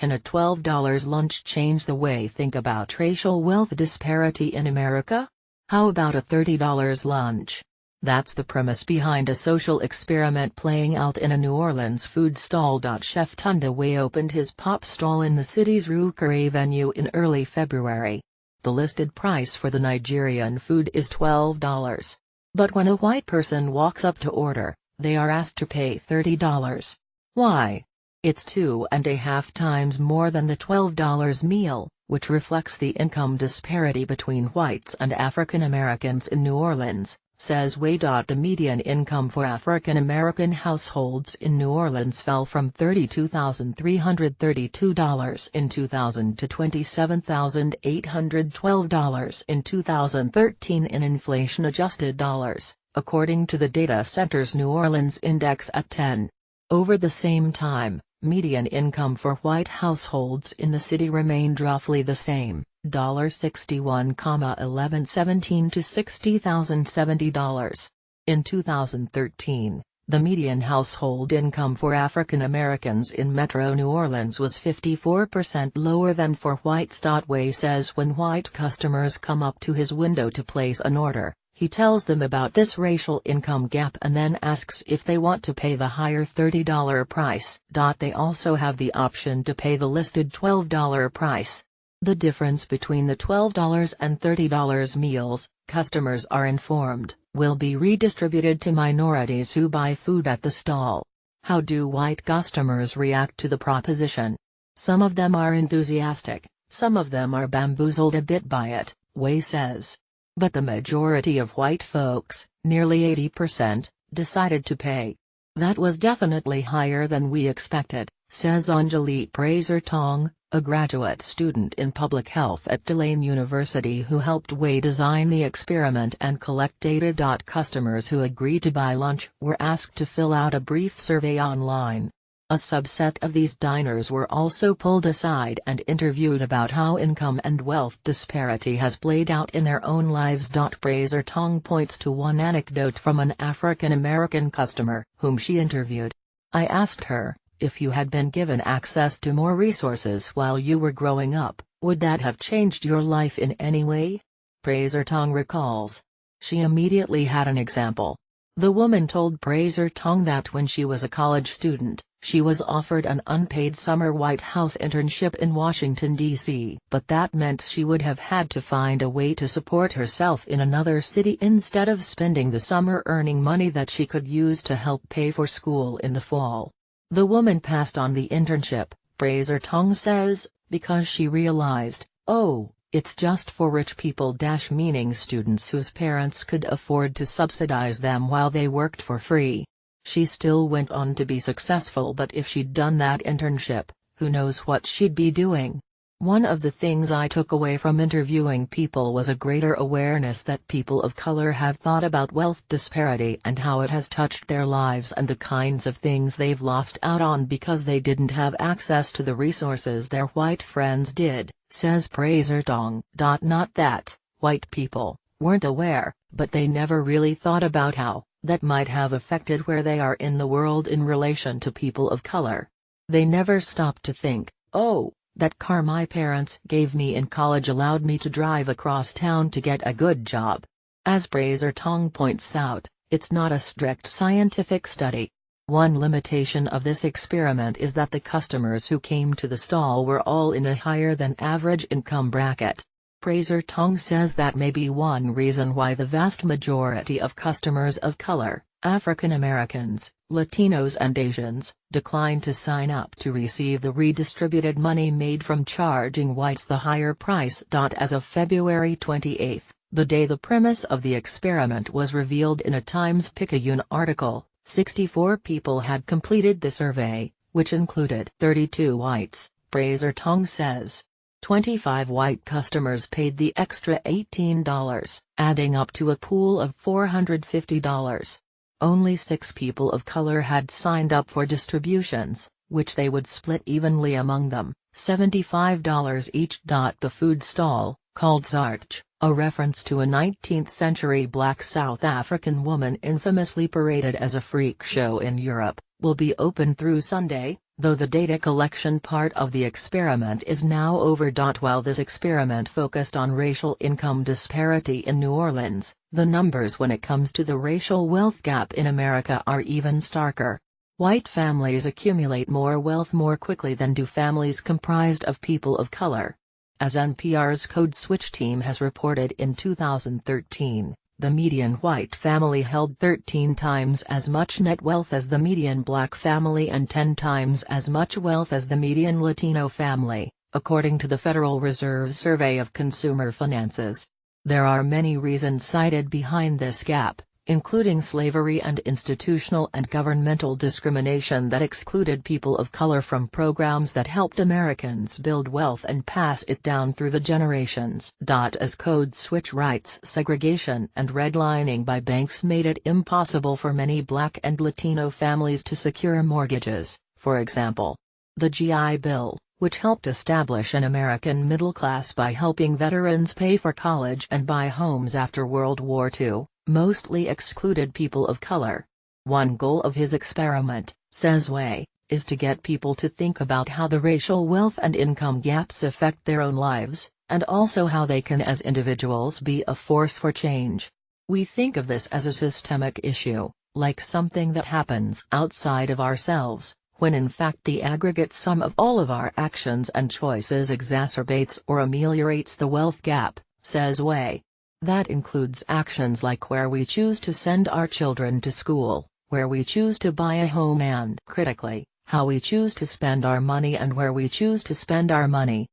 Can a $12 lunch change the way think about racial wealth disparity in America? How about a $30 lunch? That's the premise behind a social experiment playing out in a New Orleans food stall. Chef Tunde opened his pop stall in the city's Rue Carré venue in early February. The listed price for the Nigerian food is $12. But when a white person walks up to order, they are asked to pay $30. Why? It's 2.5 times more than the $12 meal, which reflects the income disparity between whites and African Americans in New Orleans, says Way. The median income for African American households in New Orleans fell from $32,332 in 2000 to $27,812 in 2013 in inflation-adjusted dollars, according to the data center's New Orleans Index at 10. Over the same time, median income for white households in the city remained roughly the same, $61,1117 to $60,070. In 2013, the median household income for African Americans in Metro New Orleans was 54% lower than for whites. Way says when white customers come up to his window to place an order, he tells them about this racial income gap and then asks if they want to pay the higher $30 price. They also have the option to pay the listed $12 price. The difference between the $12 and $30 meals, customers are informed, will be redistributed to minorities who buy food at the stall. How do white customers react to the proposition? Some of them are enthusiastic, some of them are bamboozled a bit by it, Way says. But the majority of white folks, nearly 80%, decided to pay. That was definitely higher than we expected, says Anjali Praser-Tong, a graduate student in public health at Tulane University who helped Way design the experiment and collect data. Customers who agreed to buy lunch were asked to fill out a brief survey online. A subset of these diners were also pulled aside and interviewed about how income and wealth disparity has played out in their own lives. Praser-Tong points to one anecdote from an African American customer whom she interviewed. I asked her, if you had been given access to more resources while you were growing up, would that have changed your life in any way? Praser-Tong recalls. She immediately had an example. The woman told Praser-Tong that when she was a college student, she was offered an unpaid summer White House internship in Washington, D.C. But that meant she would have had to find a way to support herself in another city instead of spending the summer earning money that she could use to help pay for school in the fall. The woman passed on the internship, Praser-Tong says, because she realized, oh, it's just for rich people. Meaning students whose parents could afford to subsidize them while they worked for free. She still went on to be successful, but if she'd done that internship, who knows what she'd be doing. One of the things I took away from interviewing people was a greater awareness that people of color have thought about wealth disparity and how it has touched their lives and the kinds of things they've lost out on because they didn't have access to the resources their white friends did, says Praser-Tong. Not that white people weren't aware, but they never really thought about how that might have affected where they are in the world in relation to people of color. They never stopped to think, oh, that car my parents gave me in college allowed me to drive across town to get a good job. As Praser-Tong points out, it's not a strict scientific study. One limitation of this experiment is that the customers who came to the stall were all in a higher than average income bracket. Praser-Tong says that may be one reason why the vast majority of customers of color, African Americans, Latinos and Asians, decline to sign up to receive the redistributed money made from charging whites the higher price. As of February 28, the day the premise of the experiment was revealed in a Times-Picayune article, 64 people had completed the survey, which included 32 whites, Praser-Tong says. 25 white customers paid the extra $18, adding up to a pool of $450. Only 6 people of color had signed up for distributions, which they would split evenly among them, $75 each. The food stall, called Zartch, a reference to a 19th-century black South African woman infamously paraded as a freak show in Europe, will be open through Sunday, though the data collection part of the experiment is now over. While this experiment focused on racial income disparity in New Orleans, the numbers when it comes to the racial wealth gap in America are even starker. White families accumulate more wealth more quickly than do families comprised of people of color. As NPR's Code Switch team has reported in 2013, the median white family held 13 times as much net wealth as the median black family and 10 times as much wealth as the median Latino family, according to the Federal Reserve Survey of Consumer Finances. There are many reasons cited behind this gap, including slavery and institutional and governmental discrimination that excluded people of color from programs that helped Americans build wealth and pass it down through the generations. As Code Switch writes, segregation and redlining by banks made it impossible for many Black and Latino families to secure mortgages. For example, the GI Bill, which helped establish an American middle class by helping veterans pay for college and buy homes after World War II, mostly excluded people of color. One goal of his experiment, says Way, is to get people to think about how the racial wealth and income gaps affect their own lives, and also how they can as individuals be a force for change. We think of this as a systemic issue, like something that happens outside of ourselves, when in fact the aggregate sum of all of our actions and choices exacerbates or ameliorates the wealth gap, says Way. That includes actions like where we choose to send our children to school, where we choose to buy a home and, critically, how we choose to spend our money and where we choose to spend our money.